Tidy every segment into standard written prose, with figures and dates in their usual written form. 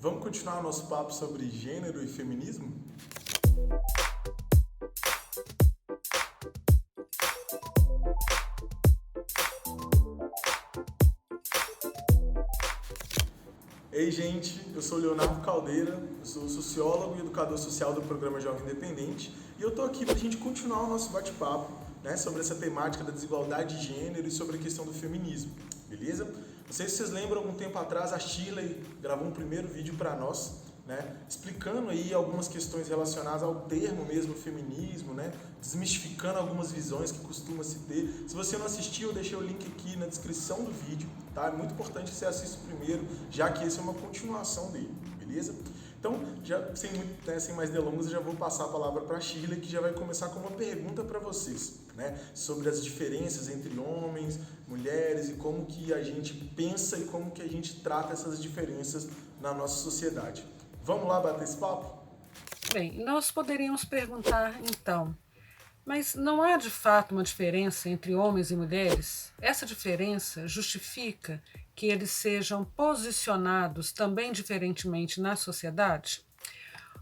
Vamos continuar o nosso papo sobre gênero e feminismo? Ei, gente, eu sou Leonardo Caldeira, eu sou sociólogo e educador social do programa Jovem Independente e eu estou aqui para a gente continuar o nosso bate-papo, né, sobre essa temática da desigualdade de gênero e sobre a questão do feminismo, beleza? Não sei se vocês lembram, algum tempo atrás a Shirley gravou um primeiro vídeo para nós, né, explicando aí algumas questões relacionadas ao termo mesmo feminismo, né, desmistificando algumas visões que costuma se ter. Se você não assistiu, eu deixei o link aqui na descrição do vídeo, tá? É muito importante que você assista primeiro, já que esse é uma continuação dele, beleza? Então, já sem mais delongas, eu já vou passar a palavra para a Shirley, que já vai começar com uma pergunta para vocês, né, sobre as diferenças entre homens, mulheres e como que a gente pensa e como que a gente trata essas diferenças na nossa sociedade. Vamos lá bater esse papo? Bem, nós poderíamos perguntar então, mas não há de fato uma diferença entre homens e mulheres? Essa diferença justifica que eles sejam posicionados também diferentemente na sociedade?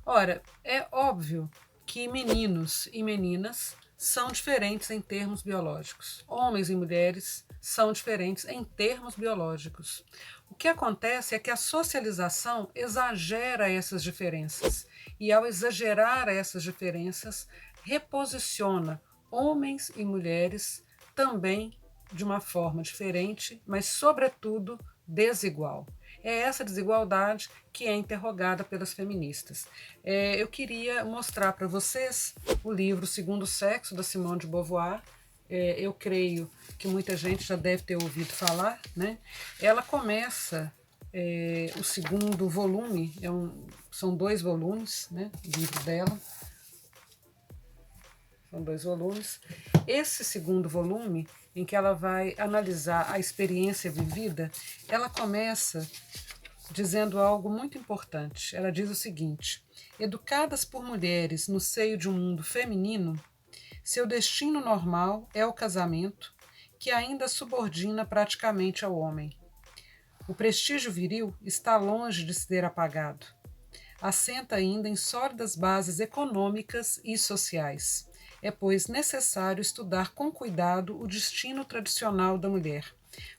Ora, é óbvio que meninos e meninas são diferentes em termos biológicos. Homens e mulheres são diferentes em termos biológicos. O que acontece é que a socialização exagera essas diferenças e, ao exagerar essas diferenças, reposiciona homens e mulheres também de uma forma diferente, mas, sobretudo, desigual. É essa desigualdade que é interrogada pelas feministas. Eu queria mostrar para vocês o livro Segundo Sexo, da Simone de Beauvoir. Eu creio que muita gente já deve ter ouvido falar, né? Ela começa o segundo volume, são 2 volumes, né? O livro dela. São 2 volumes. Esse segundo volume, em que ela vai analisar a experiência vivida, ela começa dizendo algo muito importante. Ela diz o seguinte: educadas por mulheres no seio de um mundo feminino, seu destino normal é o casamento, que ainda subordina praticamente ao homem. O prestígio viril está longe de ser apagado. Assenta ainda em sólidas bases econômicas e sociais. É, pois, necessário estudar com cuidado o destino tradicional da mulher.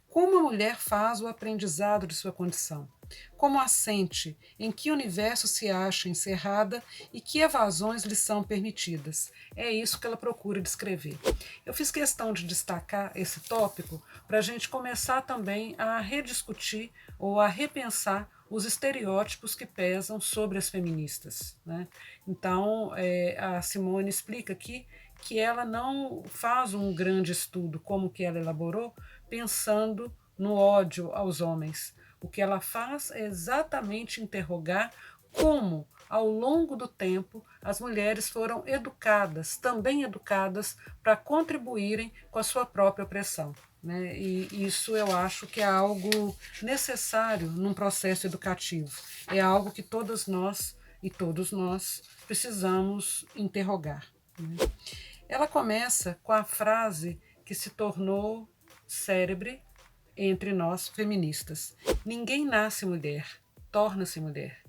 Como a mulher faz o aprendizado de sua condição? Como assente, em que universo se acha encerrada e que evasões lhe são permitidas? É isso que ela procura descrever. Eu fiz questão de destacar esse tópico para a gente começar também a rediscutir ou a repensar os estereótipos que pesam sobre as feministas, né? Então, a Simone explica aqui que ela não faz um grande estudo como que ela elaborou, pensando no ódio aos homens. O que ela faz é exatamente interrogar como, ao longo do tempo, as mulheres foram educadas, também educadas, para contribuírem com a sua própria opressão, né? E isso eu acho que é algo necessário num processo educativo. É algo que todas nós e todos nós precisamos interrogar, né? Ela começa com a frase que se tornou célebre entre nós feministas: ninguém nasce mulher, torna-se mulher.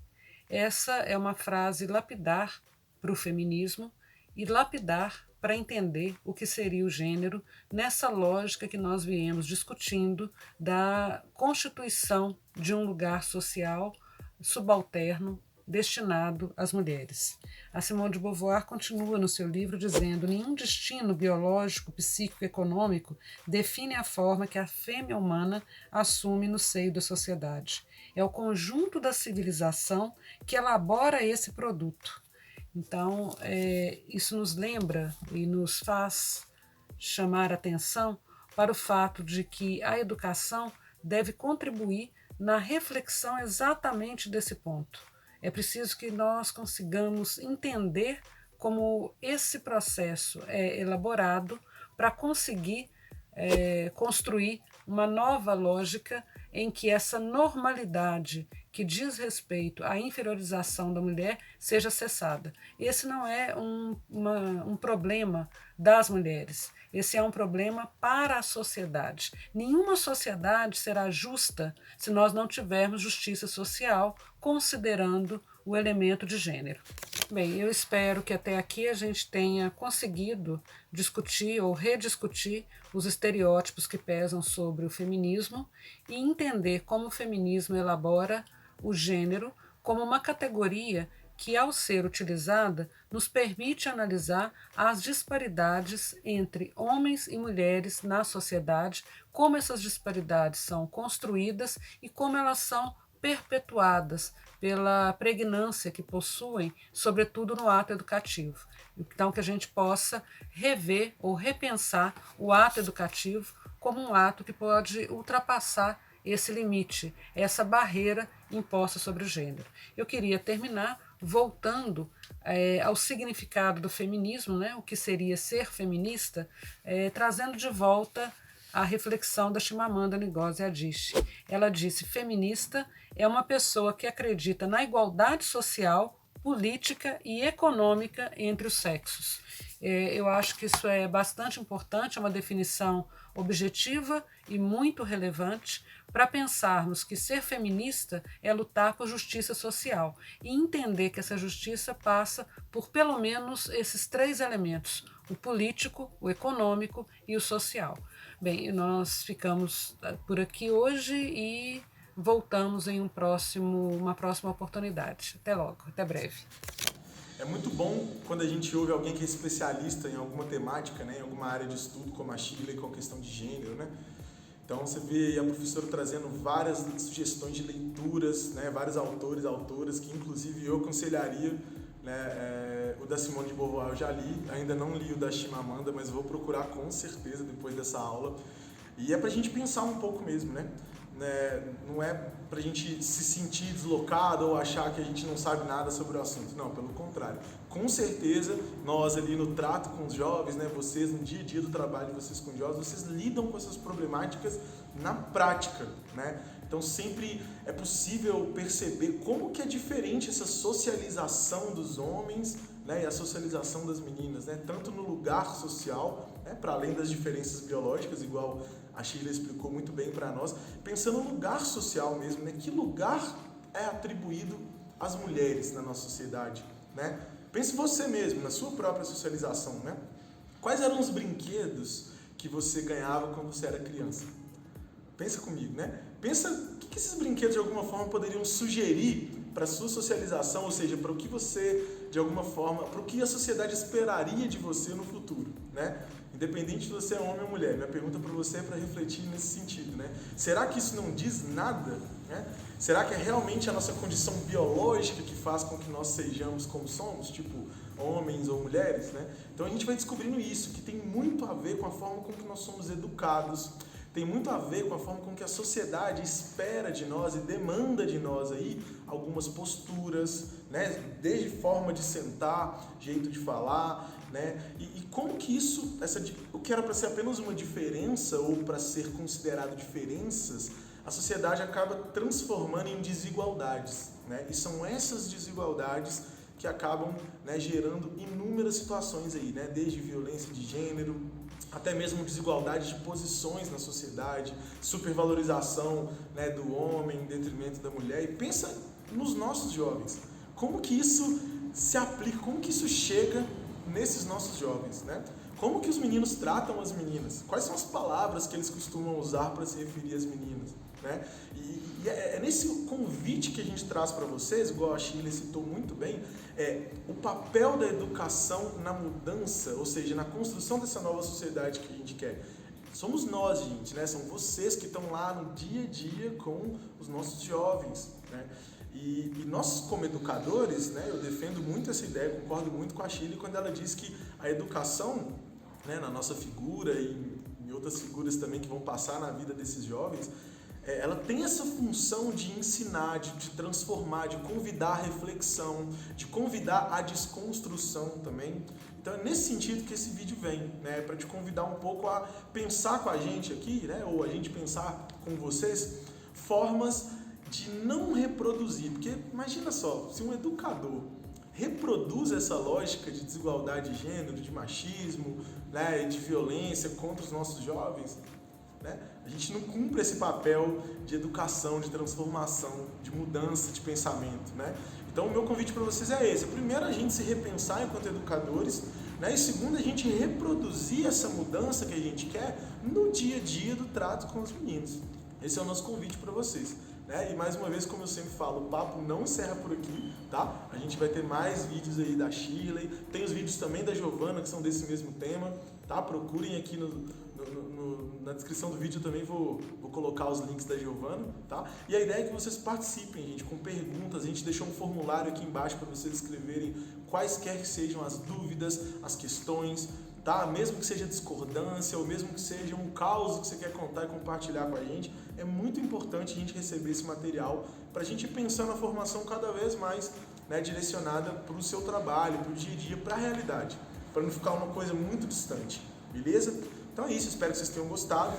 Essa é uma frase lapidar para o feminismo e lapidar para entender o que seria o gênero nessa lógica que nós viemos discutindo da constituição de um lugar social subalterno destinado às mulheres. A Simone de Beauvoir continua no seu livro dizendo: nenhum destino biológico, psíquico, econômico define a forma que a fêmea humana assume no seio da sociedade. É o conjunto da civilização que elabora esse produto. Então, isso nos lembra e nos faz chamar atenção para o fato de que a educação deve contribuir na reflexão exatamente desse ponto. É preciso que nós consigamos entender como esse processo é elaborado para conseguir construir uma nova lógica em que essa normalidade que diz respeito à inferiorização da mulher seja cessada. Esse não é um problema das mulheres. Esse é um problema para a sociedade. Nenhuma sociedade será justa se nós não tivermos justiça social, considerando o elemento de gênero. Bem, eu espero que até aqui a gente tenha conseguido discutir ou rediscutir os estereótipos que pesam sobre o feminismo e entender como o feminismo elabora o gênero como uma categoria que, ao ser utilizada, nos permite analisar as disparidades entre homens e mulheres na sociedade, como essas disparidades são construídas e como elas são perpetuadas pela pregnância que possuem, sobretudo no ato educativo. Então, que a gente possa rever ou repensar o ato educativo como um ato que pode ultrapassar esse limite, essa barreira imposta sobre o gênero. Eu queria terminar voltando ao significado do feminismo, né, o que seria ser feminista, trazendo de volta a reflexão da Chimamanda Ngozi Adichie. Ela disse: feminista é uma pessoa que acredita na igualdade social, política e econômica entre os sexos. Eu acho que isso é bastante importante, é uma definição objetiva e muito relevante para pensarmos que ser feminista é lutar por justiça social e entender que essa justiça passa por pelo menos esses 3 elementos: o político, o econômico e o social. Bem, nós ficamos por aqui hoje e voltamos em uma próxima oportunidade. Até logo, até breve. É muito bom quando a gente ouve alguém que é especialista em alguma temática, né, em alguma área de estudo, como a Shirley, com a questão de gênero, né? Então você vê a professora trazendo várias sugestões de leituras, né, vários autores, autoras, que inclusive eu aconselharia, né, o da Simone de Beauvoir eu já li, ainda não li o da Chimamanda, mas vou procurar com certeza depois dessa aula. E é pra gente pensar um pouco mesmo, né? Não é pra gente se sentir deslocado ou achar que a gente não sabe nada sobre o assunto. Não, pelo contrário. Com certeza, nós ali no trato com os jovens, né, vocês no dia a dia do trabalho de vocês com os jovens, vocês lidam com essas problemáticas na prática, né? Então sempre é possível perceber como que é diferente essa socialização dos homens, né, e a socialização das meninas, né, tanto no lugar social, né, para além das diferenças biológicas, igual a Sheila explicou muito bem para nós, pensando no lugar social mesmo, né, que lugar é atribuído às mulheres na nossa sociedade, né? Pense você mesmo, na sua própria socialização, né? Quais eram os brinquedos que você ganhava quando você era criança? Pensa comigo, né? Pensa o que esses brinquedos de alguma forma poderiam sugerir para a sua socialização, ou seja, para o que você, de alguma forma, para o que a sociedade esperaria de você no futuro, né? Independente de você é homem ou mulher, minha pergunta para você é para refletir nesse sentido, né? Será que isso não diz nada, né? Será que é realmente a nossa condição biológica que faz com que nós sejamos como somos, tipo homens ou mulheres, né? Então a gente vai descobrindo isso, que tem muito a ver com a forma como que nós somos educados, tem muito a ver com a forma como que a sociedade espera de nós e demanda de nós aí algumas posturas, né? Desde forma de sentar, jeito de falar, né? E como que isso, o que era para ser apenas uma diferença ou para ser considerado diferenças, a sociedade acaba transformando em desigualdades, né? E são essas desigualdades que acabam, né, gerando inúmeras situações aí, né? Desde violência de gênero, até mesmo desigualdade de posições na sociedade, supervalorização, né, do homem em detrimento da mulher. E pensa nos nossos jovens, como que isso se aplica, como que isso chega nesses nossos jovens, né? Como que os meninos tratam as meninas? Quais são as palavras que eles costumam usar para se referir às meninas, né? E é nesse convite que a gente traz para vocês, igual a Sheila citou muito bem, o papel da educação na mudança, ou seja, na construção dessa nova sociedade que a gente quer. Somos nós, gente, né? São vocês que estão lá no dia a dia com os nossos jovens, né? E nós, como educadores, né, eu defendo muito essa ideia, concordo muito com a Sheila quando ela diz que a educação, né, na nossa figura e em outras figuras também que vão passar na vida desses jovens, ela tem essa função de ensinar, de transformar, de convidar a reflexão, de convidar a desconstrução também. Então é nesse sentido que esse vídeo vem, né, para te convidar um pouco a pensar com a gente aqui, né, ou a gente pensar com vocês, formas de não reproduzir. Porque imagina só, se um educador reproduz essa lógica de desigualdade de gênero, de machismo, né, de violência contra os nossos jovens, né, a gente não cumpre esse papel de educação, de transformação, de mudança de pensamento, né? Então o meu convite para vocês é esse. Primeiro, a gente se repensar enquanto educadores, né? E segundo, a gente reproduzir essa mudança que a gente quer no dia a dia do trato com os meninos. Esse é o nosso convite para vocês. Né? E mais uma vez, como eu sempre falo, o papo não encerra por aqui, tá? A gente vai ter mais vídeos aí da Shirley, tem os vídeos também da Giovana que são desse mesmo tema, tá? Procurem aqui na descrição do vídeo, eu também vou colocar os links da Giovana, tá? E a ideia é que vocês participem, gente, com perguntas. A gente deixou um formulário aqui embaixo para vocês escreverem quaisquer que sejam as dúvidas, as questões, tá? Mesmo que seja discordância ou mesmo que seja um caos que você quer contar e compartilhar com a gente, é muito importante a gente receber esse material para a gente pensar na formação cada vez mais, né, direcionada para o seu trabalho, para o dia a dia, para a realidade, para não ficar uma coisa muito distante, beleza? Então é isso, espero que vocês tenham gostado,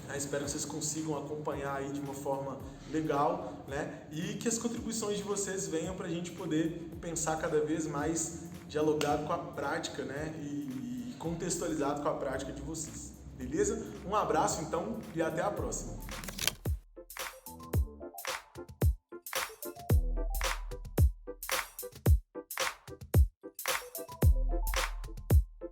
né? Espero que vocês consigam acompanhar aí de uma forma legal, né? E que as contribuições de vocês venham para a gente poder pensar cada vez mais dialogado com a prática, né? E contextualizado com a prática de vocês, beleza? Um abraço então e até a próxima!